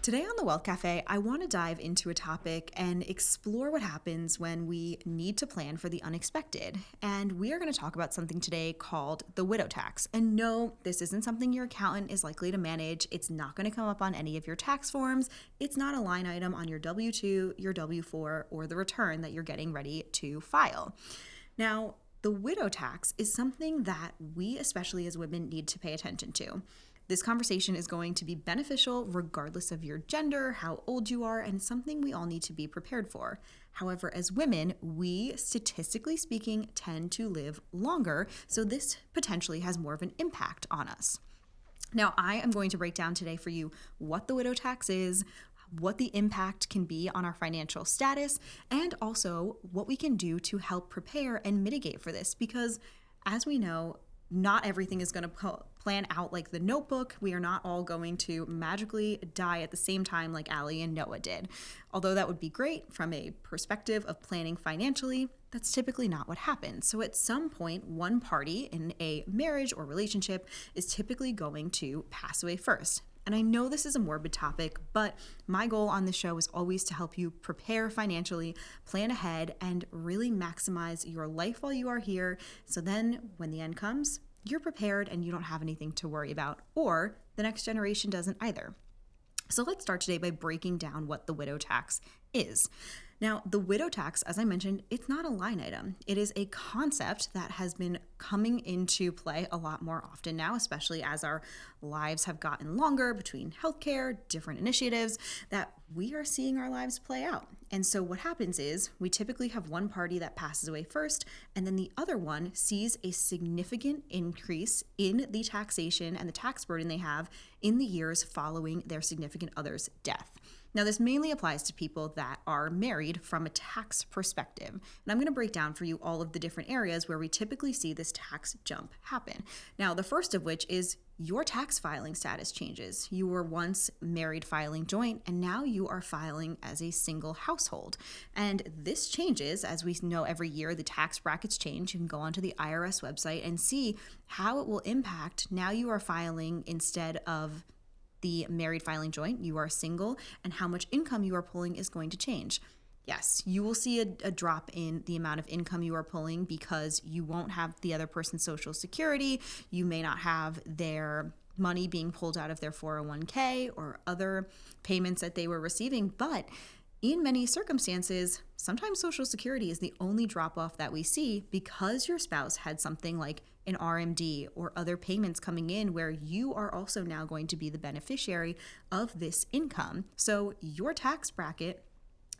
Today on the Wealth Cafe, I want to dive into a topic and explore what happens when we need to plan for the unexpected. And we are going to talk about something today called the widow tax. And no, this isn't something your accountant is likely to manage. It's not going to come up on any of your tax forms. It's not a line item on your W-2, your W-4, or the return that you're getting ready to file. Now, the widow tax is something that we, especially as women, need to pay attention to. This conversation is going to be beneficial regardless of your gender, how old you are, and something we all need to be prepared for. However, as women, we, statistically speaking, tend to live longer, so this potentially has more of an impact on us. Now, I am going to break down today for you what the widow tax is, what the impact can be on our financial status, and also what we can do to help prepare and mitigate for this, because as we know, not everything is going to plan out like the Notebook. We are not all going to magically die at the same time like Allie and Noah did. Although that would be great from a perspective of planning financially, that's typically not what happens. So at some point, one party in a marriage or relationship is typically going to pass away first. And I know this is a morbid topic, but my goal on this show is always to help you prepare financially, plan ahead, and really maximize your life while you are here. So then when the end comes, you're prepared and you don't have anything to worry about, or the next generation doesn't either. So let's start today by breaking down what the widow tax is. Now, the widow tax, as I mentioned, it's not a line item. It is a concept that has been coming into play a lot more often now, especially as our lives have gotten longer between healthcare, different initiatives, that we are seeing our lives play out. And so what happens is we typically have one party that passes away first, and then the other one sees a significant increase in the taxation and the tax burden they have in the years following their significant other's death. Now, this mainly applies to people that are married from a tax perspective. And I'm going to break down for you all of the different areas where we typically see this tax jump happen. Now, the first of which is your tax filing status changes. You were once married filing joint, and now you are filing as a single household. And this changes, as we know every year, the tax brackets change. You can go onto the IRS website and see how it will impact. Now you are filing instead of the married filing joint, you are single, and how much income you are pulling is going to change. Yes, you will see a drop in the amount of income you are pulling because you won't have the other person's Social Security. You may not have their money being pulled out of their 401k or other payments that they were receiving. But in many circumstances, sometimes Social Security is the only drop off that we see because your spouse had something like an RMD or other payments coming in where you are also now going to be the beneficiary of this income. So your tax bracket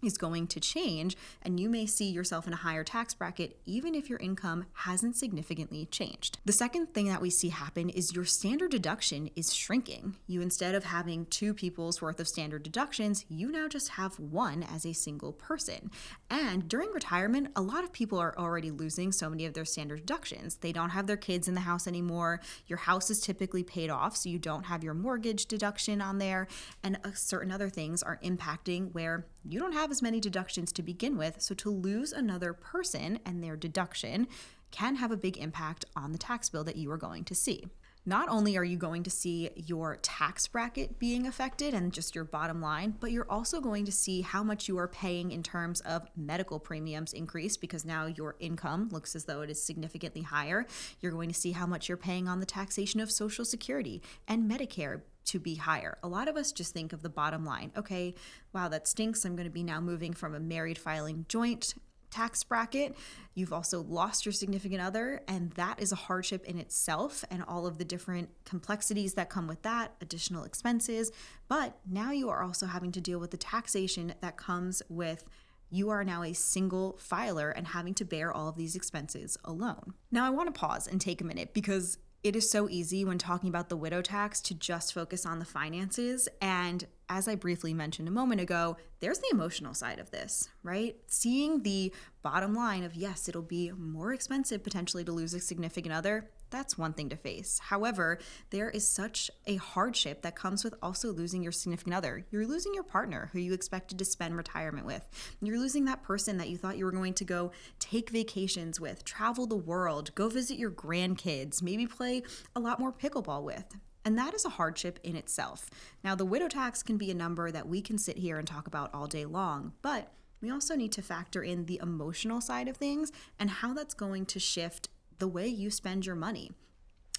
is going to change, and you may see yourself in a higher tax bracket even if your income hasn't significantly changed. The second thing that we see happen is your standard deduction is shrinking. You, instead of having two people's worth of standard deductions, you now just have one as a single person. And during retirement, a lot of people are already losing so many of their standard deductions. They don't have their kids in the house anymore. Your house is typically paid off, so you don't have your mortgage deduction on there, and certain other things are impacting where you don't have as many deductions to begin with. So to lose another person and their deduction can have a big impact on the tax bill that you are going to see. Not only are you going to see your tax bracket being affected and just your bottom line, but you're also going to see how much you are paying in terms of medical premiums increase because now your income looks as though it is significantly higher. You're going to see how much you're paying on the taxation of Social Security and Medicare to be higher. A lot of us just think of the bottom line. Okay, wow, that stinks. I'm going to be now moving from a married filing joint tax bracket. You've also lost your significant other, and that is a hardship in itself and all of the different complexities that come with that, additional expenses. But now you are also having to deal with the taxation that comes with you are now a single filer and having to bear all of these expenses alone. Now I want to pause and take a minute because it is so easy when talking about the widow tax to just focus on the finances. And as I briefly mentioned a moment ago, there's the emotional side of this, right? Seeing the bottom line of, yes, it'll be more expensive potentially to lose a significant other. That's one thing to face. However, there is such a hardship that comes with also losing your significant other. You're losing your partner who you expected to spend retirement with. You're losing that person that you thought you were going to go take vacations with, travel the world, go visit your grandkids, maybe play a lot more pickleball with. And that is a hardship in itself. Now, the widow tax can be a number that we can sit here and talk about all day long, but we also need to factor in the emotional side of things and how that's going to shift the way you spend your money.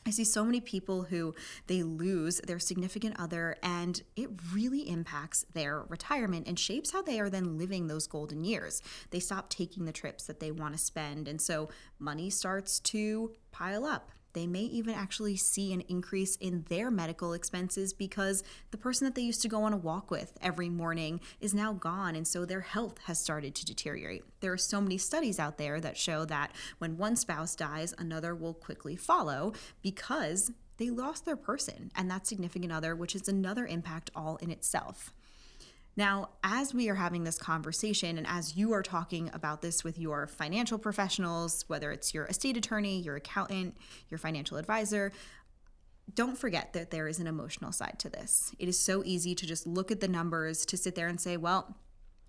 I see so many people who they lose their significant other, and it really impacts their retirement and shapes how they are then living those golden years. They stop taking the trips that they want to spend, and so money starts to pile up. They may even actually see an increase in their medical expenses because the person that they used to go on a walk with every morning is now gone, and so their health has started to deteriorate. There are so many studies out there that show that when one spouse dies, another will quickly follow because they lost their person and that significant other, which is another impact all in itself. Now, as we are having this conversation and as you are talking about this with your financial professionals, whether it's your estate attorney, your accountant, your financial advisor, don't forget that there is an emotional side to this. It is so easy to just look at the numbers, to sit there and say, well,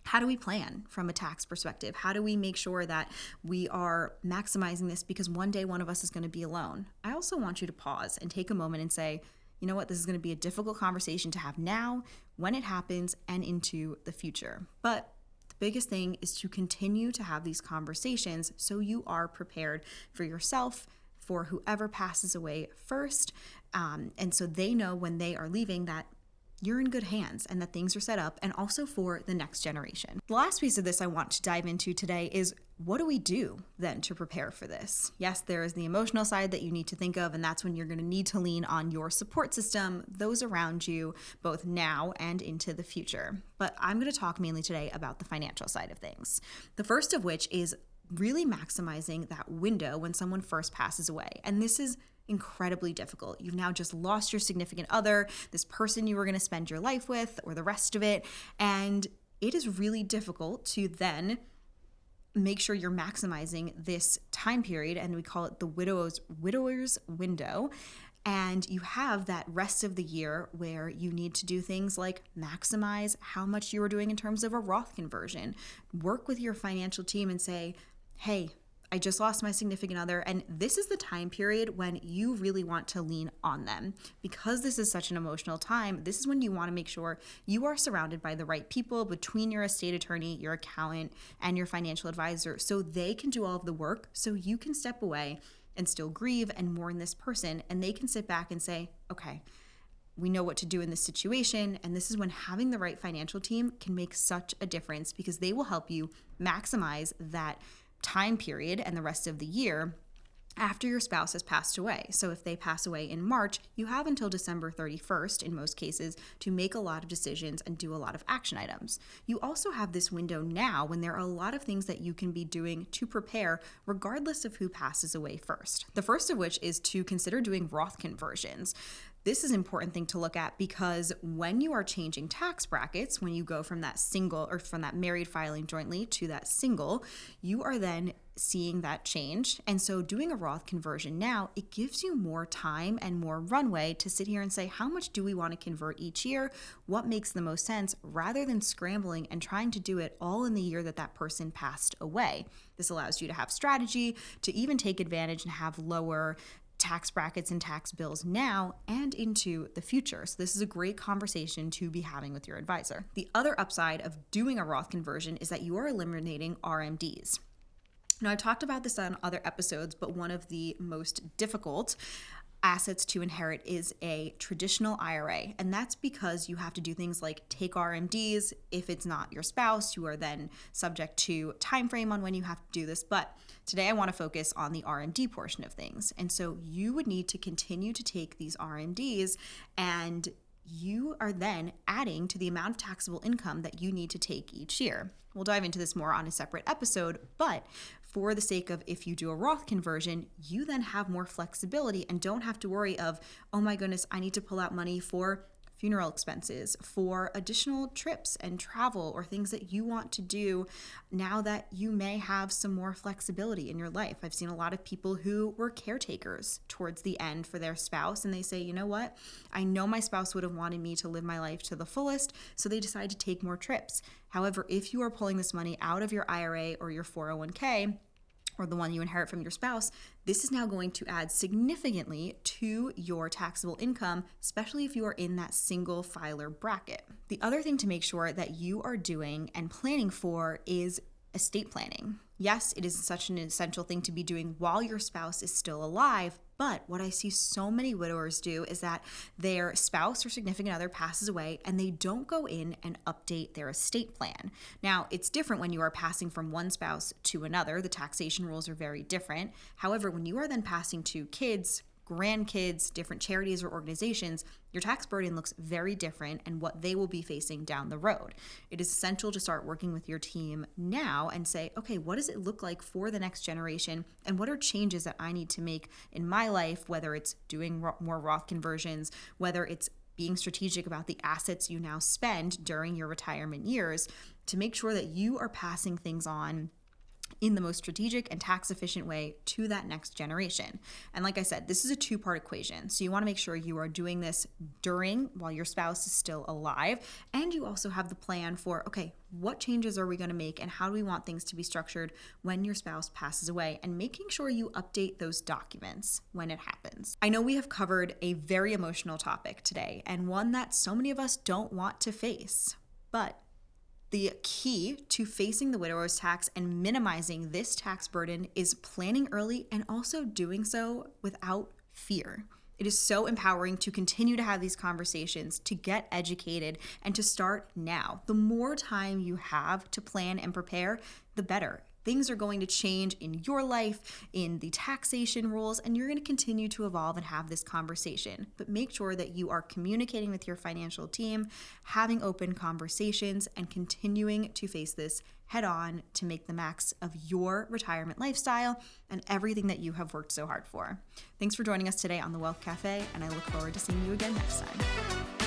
how do we plan from a tax perspective? How do we make sure that we are maximizing this because one day one of us is going to be alone? I also want you to pause and take a moment and say, you know what, this is going to be a difficult conversation to have now, when it happens, and into the future. But the biggest thing is to continue to have these conversations so you are prepared for yourself, for whoever passes away first, and so they know when they are leaving that you're in good hands and that things are set up, and also for the next generation. The last piece of this I want to dive into today is, what do we do then to prepare for this? Yes, there is the emotional side that you need to think of, and that's when you're going to need to lean on your support system, those around you, both now and into the future. But I'm going to talk mainly today about the financial side of things. The first of which is really maximizing that window when someone first passes away. And this is incredibly difficult. You've now just lost your significant other, this person you were going to spend your life with, or the rest of it. And it is really difficult to then make sure you're maximizing this time period, and we call it the widower's window. And you have that rest of the year where you need to do things like maximize how much you are doing in terms of a Roth conversion. Work with your financial team and say, hey, I just lost my significant other, and this is the time period when you really want to lean on them. Because this is such an emotional time, this is when you want to make sure you are surrounded by the right people between your estate attorney, your accountant, and your financial advisor, so they can do all of the work, so you can step away and still grieve and mourn this person, and they can sit back and say, okay, we know what to do in this situation. And this is when having the right financial team can make such a difference, because they will help you maximize that time period and the rest of the year after your spouse has passed away. So if they pass away in March, you have until December 31st in most cases to make a lot of decisions and do a lot of action items. You also have this window now when there are a lot of things that you can be doing to prepare regardless of who passes away first. The first of which is to consider doing Roth conversions. This is an important thing to look at, because when you are changing tax brackets, when you go from that single or from that married filing jointly to that single, you are then seeing that change. And so doing a Roth conversion now, it gives you more time and more runway to sit here and say, how much do we want to convert each year? What makes the most sense, rather than scrambling and trying to do it all in the year that that person passed away. This allows you to have strategy, to even take advantage and have lower tax brackets and tax bills now and into the future. So this is a great conversation to be having with your advisor. The other upside of doing a Roth conversion is that you are eliminating RMDs. Now, I've talked about this on other episodes, but one of the most difficult assets to inherit is a traditional IRA. And that's because you have to do things like take RMDs. If it's not your spouse, you are then subject to time frame on when you have to do this. But today I want to focus on the RMD portion of things. And so you would need to continue to take these RMDs, and you are then adding to the amount of taxable income that you need to take each year. We'll dive into this more on a separate episode, but for the sake of, if you do a Roth conversion, you then have more flexibility and don't have to worry of, oh my goodness, I need to pull out money for funeral expenses, for additional trips and travel, or things that you want to do now that you may have some more flexibility in your life. I've seen a lot of people who were caretakers towards the end for their spouse, and they say, you know what, I know my spouse would have wanted me to live my life to the fullest, so they decide to take more trips. However, if you are pulling this money out of your IRA or your 401k, or the one you inherit from your spouse, this is now going to add significantly to your taxable income, especially if you are in that single filer bracket. The other thing to make sure that you are doing and planning for is estate planning. Yes, it is such an essential thing to be doing while your spouse is still alive, but what I see so many widowers do is that their spouse or significant other passes away and they don't go in and update their estate plan. Now, it's different when you are passing from one spouse to another. The taxation rules are very different. However, when you are then passing to kids, grandkids, different charities or organizations, your tax burden looks very different and what they will be facing down the road. It is essential to start working with your team now and say, okay, what does it look like for the next generation? And what are changes that I need to make in my life, whether it's doing more Roth conversions, whether it's being strategic about the assets you now spend during your retirement years to make sure that you are passing things on in the most strategic and tax efficient way to that next generation. And like I said, this is a two-part equation. So you want to make sure you are doing this while your spouse is still alive. And you also have the plan for, okay, what changes are we going to make and how do we want things to be structured when your spouse passes away, and making sure you update those documents when it happens. I know we have covered a very emotional topic today and one that so many of us don't want to face, but the key to facing the widower's tax and minimizing this tax burden is planning early and also doing so without fear. It is so empowering to continue to have these conversations, to get educated, and to start now. The more time you have to plan and prepare, the better. Things are going to change in your life, in the taxation rules, and you're going to continue to evolve and have this conversation. But make sure that you are communicating with your financial team, having open conversations, and continuing to face this head on to make the max of your retirement lifestyle and everything that you have worked so hard for. Thanks for joining us today on the Wealth Cafe, and I look forward to seeing you again next time.